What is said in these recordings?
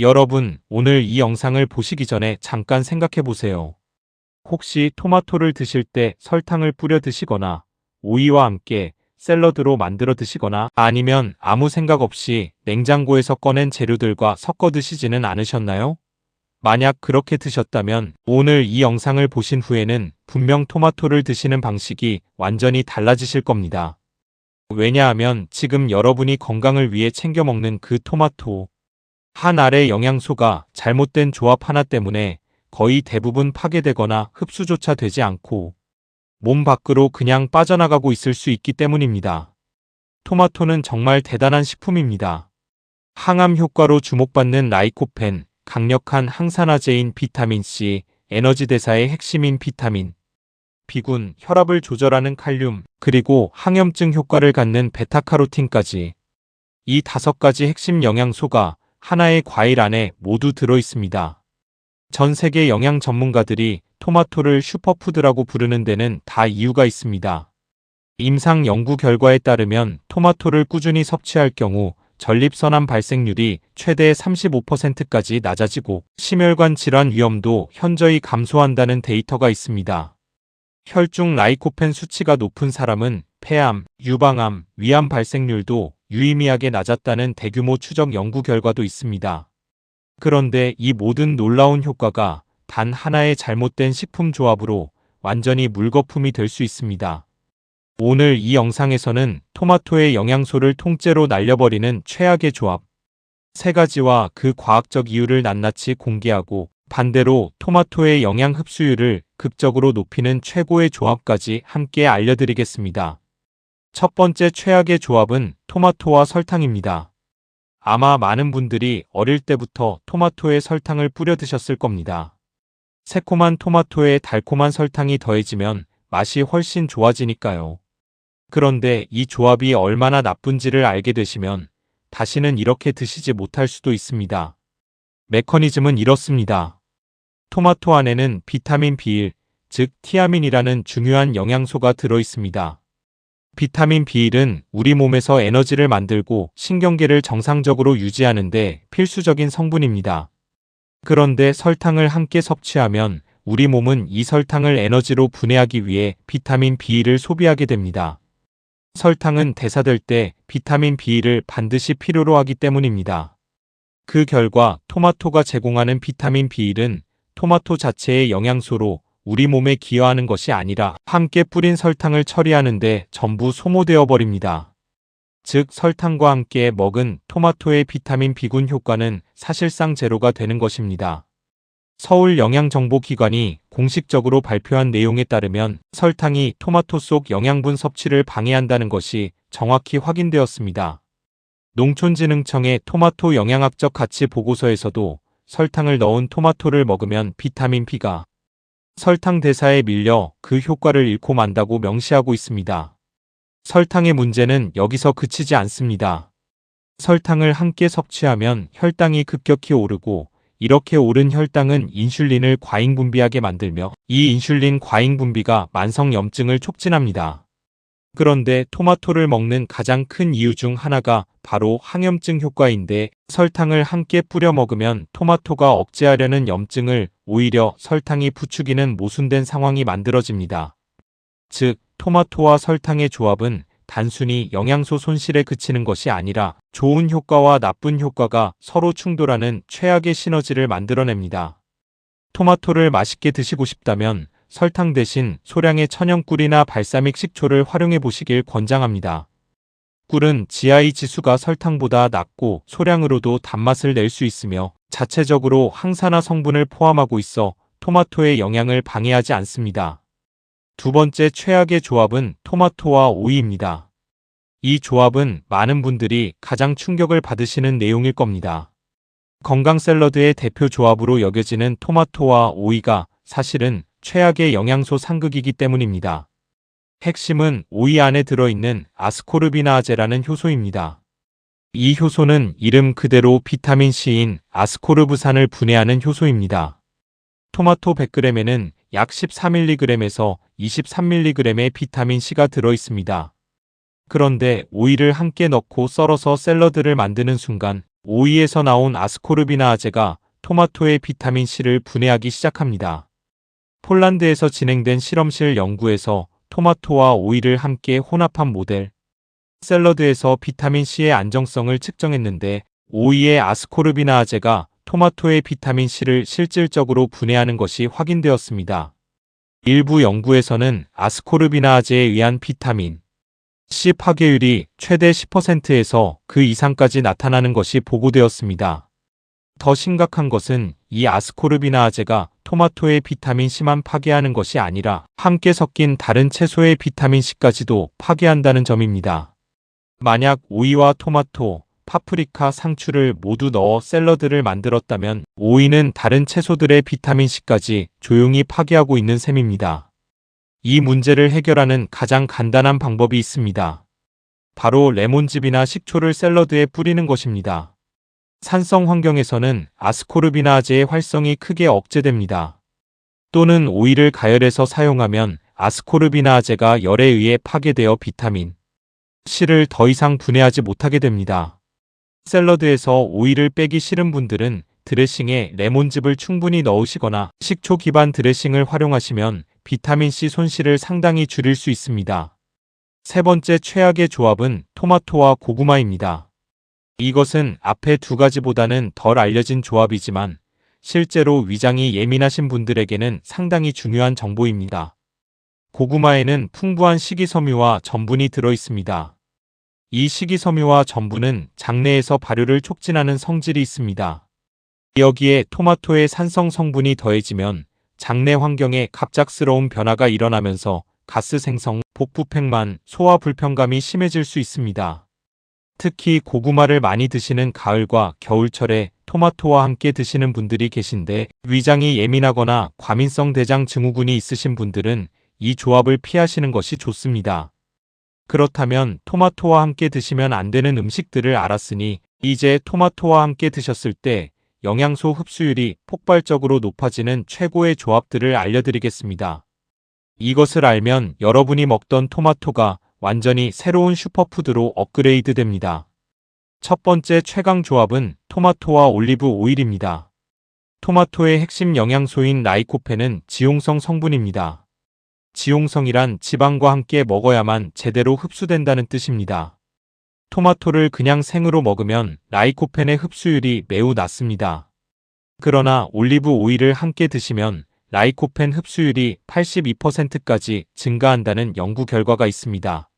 여러분, 오늘 이 영상을 보시기 전에 잠깐 생각해 보세요. 혹시 토마토를 드실 때 설탕을 뿌려 드시거나 오이와 함께 샐러드로 만들어 드시거나 아니면 아무 생각 없이 냉장고에서 꺼낸 재료들과 섞어 드시지는 않으셨나요? 만약 그렇게 드셨다면 오늘 이 영상을 보신 후에는 분명 토마토를 드시는 방식이 완전히 달라지실 겁니다. 왜냐하면 지금 여러분이 건강을 위해 챙겨 먹는 그 토마토 한 알의 영양소가 잘못된 조합 하나 때문에 거의 대부분 파괴되거나 흡수조차 되지 않고 몸 밖으로 그냥 빠져나가고 있을 수 있기 때문입니다. 토마토는 정말 대단한 식품입니다. 항암 효과로 주목받는 라이코펜, 강력한 항산화제인 비타민C, 에너지 대사의 핵심인 비타민, B군, 혈압을 조절하는 칼륨, 그리고 항염증 효과를 갖는 베타카로틴까지 이 5가지 핵심 영양소가 하나의 과일 안에 모두 들어 있습니다. 전 세계 영양 전문가들이 토마토를 슈퍼푸드라고 부르는 데는 다 이유가 있습니다. 임상 연구 결과에 따르면 토마토를 꾸준히 섭취할 경우 전립선암 발생률이 최대 35%까지 낮아지고 심혈관 질환 위험도 현저히 감소한다는 데이터가 있습니다. 혈중 라이코펜 수치가 높은 사람은 폐암, 유방암, 위암 발생률도 유의미하게 낮았다는 대규모 추적 연구 결과도 있습니다. 그런데 이 모든 놀라운 효과가 단 하나의 잘못된 식품 조합으로 완전히 물거품이 될 수 있습니다. 오늘 이 영상에서는 토마토의 영양소를 통째로 날려버리는 최악의 조합 3가지와 그 과학적 이유를 낱낱이 공개하고 반대로 토마토의 영양 흡수율을 극적으로 높이는 최고의 조합까지 함께 알려드리겠습니다. 첫 번째 최악의 조합은 토마토와 설탕입니다. 아마 많은 분들이 어릴 때부터 토마토에 설탕을 뿌려 드셨을 겁니다. 새콤한 토마토에 달콤한 설탕이 더해지면 맛이 훨씬 좋아지니까요. 그런데 이 조합이 얼마나 나쁜지를 알게 되시면 다시는 이렇게 드시지 못할 수도 있습니다. 메커니즘은 이렇습니다. 토마토 안에는 비타민 B1, 즉 티아민이라는 중요한 영양소가 들어 있습니다. 비타민 B1은 우리 몸에서 에너지를 만들고 신경계를 정상적으로 유지하는 데 필수적인 성분입니다. 그런데 설탕을 함께 섭취하면 우리 몸은 이 설탕을 에너지로 분해하기 위해 비타민 B1을 소비하게 됩니다. 설탕은 대사될 때 비타민 B1을 반드시 필요로 하기 때문입니다. 그 결과 토마토가 제공하는 비타민 B1은 토마토 자체의 영양소로 우리 몸에 기여하는 것이 아니라 함께 뿌린 설탕을 처리하는 데 전부 소모되어 버립니다. 즉 설탕과 함께 먹은 토마토의 비타민 B군 효과는 사실상 제로가 되는 것입니다. 서울영양정보기관이 공식적으로 발표한 내용에 따르면 설탕이 토마토 속 영양분 섭취를 방해한다는 것이 정확히 확인되었습니다. 농촌진흥청의 토마토 영양학적 가치 보고서에서도 설탕을 넣은 토마토를 먹으면 비타민 B가 설탕 대사에 밀려 그 효과를 잃고 만다고 명시하고 있습니다. 설탕의 문제는 여기서 그치지 않습니다. 설탕을 함께 섭취하면 혈당이 급격히 오르고 이렇게 오른 혈당은 인슐린을 과잉 분비하게 만들며 이 인슐린 과잉 분비가 만성 염증을 촉진합니다. 그런데 토마토를 먹는 가장 큰 이유 중 하나가 바로 항염증 효과인데 설탕을 함께 뿌려 먹으면 토마토가 억제하려는 염증을 오히려 설탕이 부추기는 모순된 상황이 만들어집니다. 즉, 토마토와 설탕의 조합은 단순히 영양소 손실에 그치는 것이 아니라 좋은 효과와 나쁜 효과가 서로 충돌하는 최악의 시너지를 만들어냅니다. 토마토를 맛있게 드시고 싶다면 설탕 대신 소량의 천연꿀이나 발사믹 식초를 활용해 보시길 권장합니다. 꿀은 GI 지수가 설탕보다 낮고 소량으로도 단맛을 낼 수 있으며 자체적으로 항산화 성분을 포함하고 있어 토마토의 영양을 방해하지 않습니다. 두 번째 최악의 조합은 토마토와 오이입니다. 이 조합은 많은 분들이 가장 충격을 받으시는 내용일 겁니다. 건강 샐러드의 대표 조합으로 여겨지는 토마토와 오이가 사실은 최악의 영양소 상극이기 때문입니다. 핵심은 오이 안에 들어있는 아스코르비나아제라는 효소입니다. 이 효소는 이름 그대로 비타민 C인 아스코르브산을 분해하는 효소입니다. 토마토 100g에는 약 14mg에서 23mg의 비타민 C가 들어있습니다. 그런데 오이를 함께 넣고 썰어서 샐러드를 만드는 순간 오이에서 나온 아스코르비나아제가 토마토의 비타민 C를 분해하기 시작합니다. 폴란드에서 진행된 실험실 연구에서 토마토와 오이를 함께 혼합한 모델 샐러드에서 비타민 C의 안정성을 측정했는데 오이의 아스코르비나아제가 토마토의 비타민 C를 실질적으로 분해하는 것이 확인되었습니다. 일부 연구에서는 아스코르비나아제에 의한 비타민 C 파괴율이 최대 10%에서 그 이상까지 나타나는 것이 보고되었습니다. 더 심각한 것은 이 아스코르비나아제가 토마토의 비타민 C만 파괴하는 것이 아니라 함께 섞인 다른 채소의 비타민 C까지도 파괴한다는 점입니다. 만약 오이와 토마토, 파프리카, 상추를 모두 넣어 샐러드를 만들었다면 오이는 다른 채소들의 비타민 C까지 조용히 파괴하고 있는 셈입니다. 이 문제를 해결하는 가장 간단한 방법이 있습니다. 바로 레몬즙이나 식초를 샐러드에 뿌리는 것입니다. 산성 환경에서는 아스코르비나아제의 활성이 크게 억제됩니다. 또는 오이를 가열해서 사용하면 아스코르비나아제가 열에 의해 파괴되어 비타민 C를 더 이상 분해하지 못하게 됩니다. 샐러드에서 오이를 빼기 싫은 분들은 드레싱에 레몬즙을 충분히 넣으시거나 식초 기반 드레싱을 활용하시면 비타민 C 손실을 상당히 줄일 수 있습니다. 세 번째 최악의 조합은 토마토와 고구마입니다. 이것은 앞의 두 가지보다는 덜 알려진 조합이지만 실제로 위장이 예민하신 분들에게는 상당히 중요한 정보입니다. 고구마에는 풍부한 식이섬유와 전분이 들어 있습니다. 이 식이섬유와 전분은 장내에서 발효를 촉진하는 성질이 있습니다. 여기에 토마토의 산성 성분이 더해지면 장내 환경에 갑작스러운 변화가 일어나면서 가스 생성, 복부팽만, 소화 불편감이 심해질 수 있습니다. 특히 고구마를 많이 드시는 가을과 겨울철에 토마토와 함께 드시는 분들이 계신데 위장이 예민하거나 과민성 대장 증후군이 있으신 분들은 이 조합을 피하시는 것이 좋습니다. 그렇다면 토마토와 함께 드시면 안 되는 음식들을 알았으니 이제 토마토와 함께 드셨을 때 영양소 흡수율이 폭발적으로 높아지는 최고의 조합들을 알려드리겠습니다. 이것을 알면 여러분이 먹던 토마토가 완전히 새로운 슈퍼푸드로 업그레이드 됩니다. 첫 번째 최강 조합은 토마토와 올리브 오일입니다. 토마토의 핵심 영양소인 라이코펜은 지용성 성분입니다. 지용성이란 지방과 함께 먹어야만 제대로 흡수된다는 뜻입니다. 토마토를 그냥 생으로 먹으면 라이코펜의 흡수율이 매우 낮습니다. 그러나 올리브 오일을 함께 드시면 라이코펜 흡수율이 82%까지 증가한다는 연구 결과가 있습니다.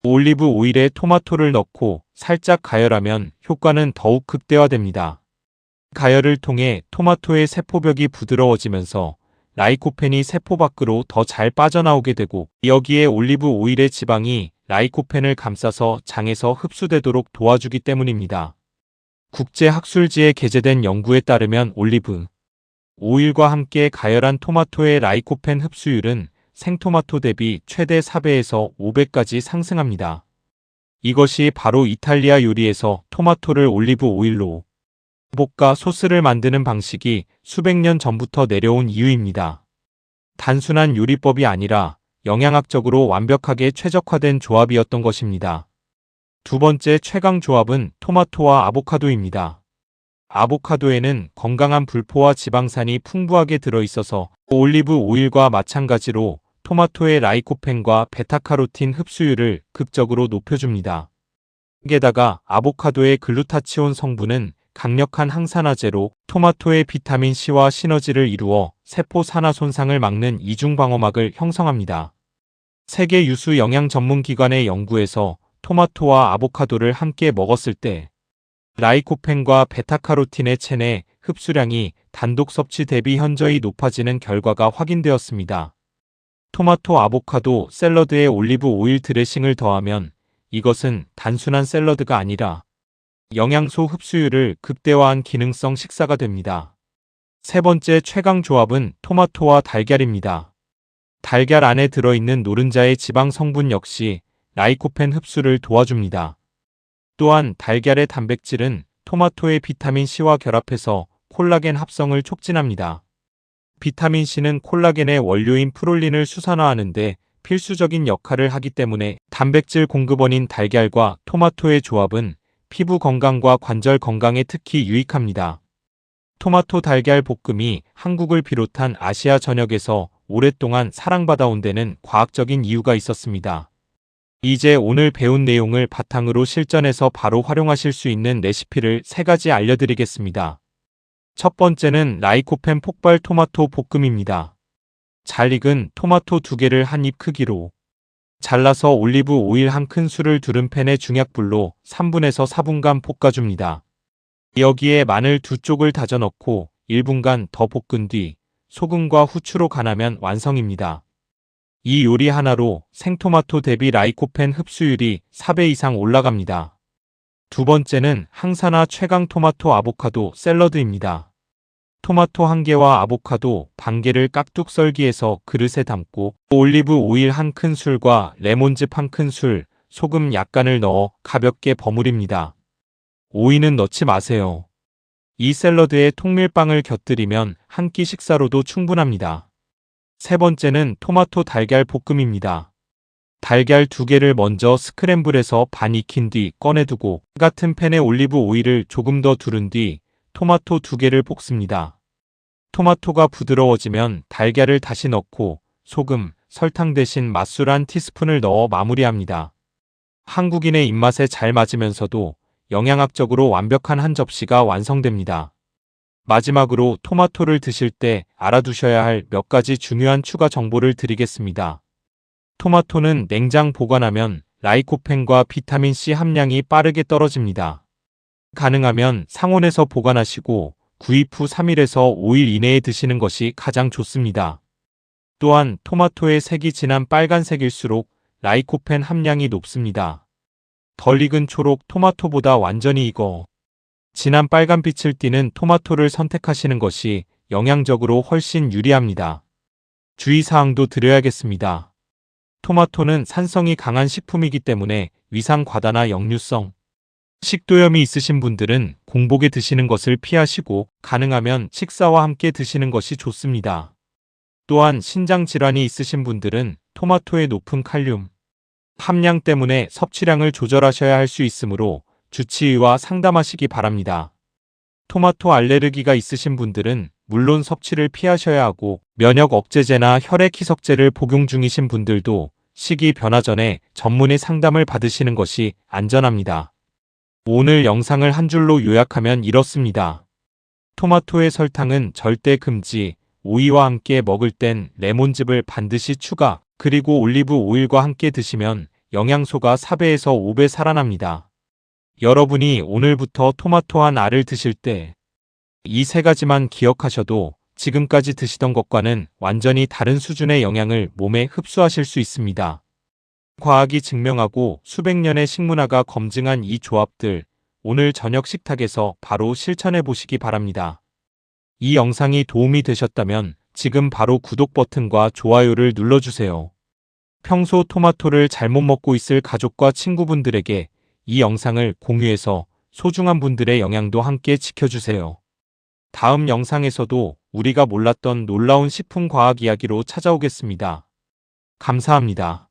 올리브 오일에 토마토를 넣고 살짝 가열하면 효과는 더욱 극대화됩니다. 가열을 통해 토마토의 세포벽이 부드러워지면서 라이코펜이 세포 밖으로 더 잘 빠져나오게 되고 여기에 올리브 오일의 지방이 라이코펜을 감싸서 장에서 흡수되도록 도와주기 때문입니다. 국제학술지에 게재된 연구에 따르면 올리브 오일과 함께 가열한 토마토의 라이코펜 흡수율은 생토마토 대비 최대 4배에서 5배까지 상승합니다. 이것이 바로 이탈리아 요리에서 토마토를 올리브 오일로 볶아 소스를 만드는 방식이 수백 년 전부터 내려온 이유입니다. 단순한 요리법이 아니라 영양학적으로 완벽하게 최적화된 조합이었던 것입니다. 두 번째 최강 조합은 토마토와 아보카도입니다. 아보카도에는 건강한 불포화 지방산이 풍부하게 들어있어서 올리브 오일과 마찬가지로 토마토의 라이코펜과 베타카로틴 흡수율을 극적으로 높여줍니다. 게다가 아보카도의 글루타치온 성분은 강력한 항산화제로 토마토의 비타민 C와 시너지를 이루어 세포 산화 손상을 막는 이중 방어막을 형성합니다. 세계 유수 영양 전문 기관의 연구에서 토마토와 아보카도를 함께 먹었을 때 라이코펜과 베타카로틴의 체내 흡수량이 단독 섭취 대비 현저히 높아지는 결과가 확인되었습니다. 토마토 아보카도 샐러드에 올리브 오일 드레싱을 더하면 이것은 단순한 샐러드가 아니라 영양소 흡수율을 극대화한 기능성 식사가 됩니다. 세 번째 최강 조합은 토마토와 달걀입니다. 달걀 안에 들어있는 노른자의 지방 성분 역시 라이코펜 흡수를 도와줍니다. 또한 달걀의 단백질은 토마토의 비타민 C와 결합해서 콜라겐 합성을 촉진합니다. 비타민 C는 콜라겐의 원료인 프롤린을 수산화하는 데 필수적인 역할을 하기 때문에 단백질 공급원인 달걀과 토마토의 조합은 피부 건강과 관절 건강에 특히 유익합니다. 토마토 달걀 볶음이 한국을 비롯한 아시아 전역에서 오랫동안 사랑받아온 데는 과학적인 이유가 있었습니다. 이제 오늘 배운 내용을 바탕으로 실전에서 바로 활용하실 수 있는 레시피를 3가지 알려드리겠습니다. 첫 번째는 라이코펜 폭발 토마토 볶음입니다. 잘 익은 토마토 2개를 한 입 크기로 잘라서 올리브 오일 1큰술을 두른 팬에 중약불로 3분에서 4분간 볶아줍니다. 여기에 마늘 2쪽을 다져 넣고 1분간 더 볶은 뒤 소금과 후추로 간하면 완성입니다. 이 요리 하나로 생토마토 대비 라이코펜 흡수율이 4배 이상 올라갑니다. 두 번째는 항산화 최강 토마토 아보카도 샐러드입니다. 토마토 1개와 아보카도 반개를 깍둑 썰기해서 그릇에 담고 올리브 오일 1큰술과 레몬즙 1큰술, 소금 약간을 넣어 가볍게 버무립니다. 오이는 넣지 마세요. 이 샐러드에 통밀빵을 곁들이면 한 끼 식사로도 충분합니다. 세 번째는 토마토 달걀 볶음입니다. 달걀 2개를 먼저 스크램블해서 반 익힌 뒤 꺼내두고 같은 팬에 올리브 오일을 조금 더 두른 뒤 토마토 2개를 볶습니다. 토마토가 부드러워지면 달걀을 다시 넣고 소금, 설탕 대신 맛술 1티스푼을 넣어 마무리합니다. 한국인의 입맛에 잘 맞으면서도 영양학적으로 완벽한 한 접시가 완성됩니다. 마지막으로 토마토를 드실 때 알아두셔야 할 몇 가지 중요한 추가 정보를 드리겠습니다. 토마토는 냉장 보관하면 라이코펜과 비타민C 함량이 빠르게 떨어집니다. 가능하면 상온에서 보관하시고 구입 후 3일에서 5일 이내에 드시는 것이 가장 좋습니다. 또한 토마토의 색이 진한 빨간색일수록 라이코펜 함량이 높습니다. 덜 익은 초록 토마토보다 완전히 익어 진한 빨간빛을 띠는 토마토를 선택하시는 것이 영양적으로 훨씬 유리합니다. 주의사항도 드려야겠습니다. 토마토는 산성이 강한 식품이기 때문에 위상 과다나 역류성, 식도염이 있으신 분들은 공복에 드시는 것을 피하시고 가능하면 식사와 함께 드시는 것이 좋습니다. 또한 신장 질환이 있으신 분들은 토마토의 높은 칼륨 함량 때문에 섭취량을 조절하셔야 할 수 있으므로 주치의와 상담하시기 바랍니다. 토마토 알레르기가 있으신 분들은 물론 섭취를 피하셔야 하고 면역 억제제나 혈액 희석제를 복용 중이신 분들도 식이 변화 전에 전문의 상담을 받으시는 것이 안전합니다. 오늘 영상을 한 줄로 요약하면 이렇습니다. 토마토의 설탕은 절대 금지, 오이와 함께 먹을 땐 레몬즙을 반드시 추가, 그리고 올리브 오일과 함께 드시면 영양소가 4배에서 5배 살아납니다. 여러분이 오늘부터 토마토 한 알을 드실 때 이 3가지만 기억하셔도 지금까지 드시던 것과는 완전히 다른 수준의 영양을 몸에 흡수하실 수 있습니다. 과학이 증명하고 수백 년의 식문화가 검증한 이 조합들, 오늘 저녁 식탁에서 바로 실천해 보시기 바랍니다. 이 영상이 도움이 되셨다면 지금 바로 구독 버튼과 좋아요를 눌러주세요. 평소 토마토를 잘못 먹고 있을 가족과 친구분들에게 이 영상을 공유해서 소중한 분들의 영양도 함께 지켜주세요. 다음 영상에서도 우리가 몰랐던 놀라운 식품 과학 이야기로 찾아오겠습니다. 감사합니다.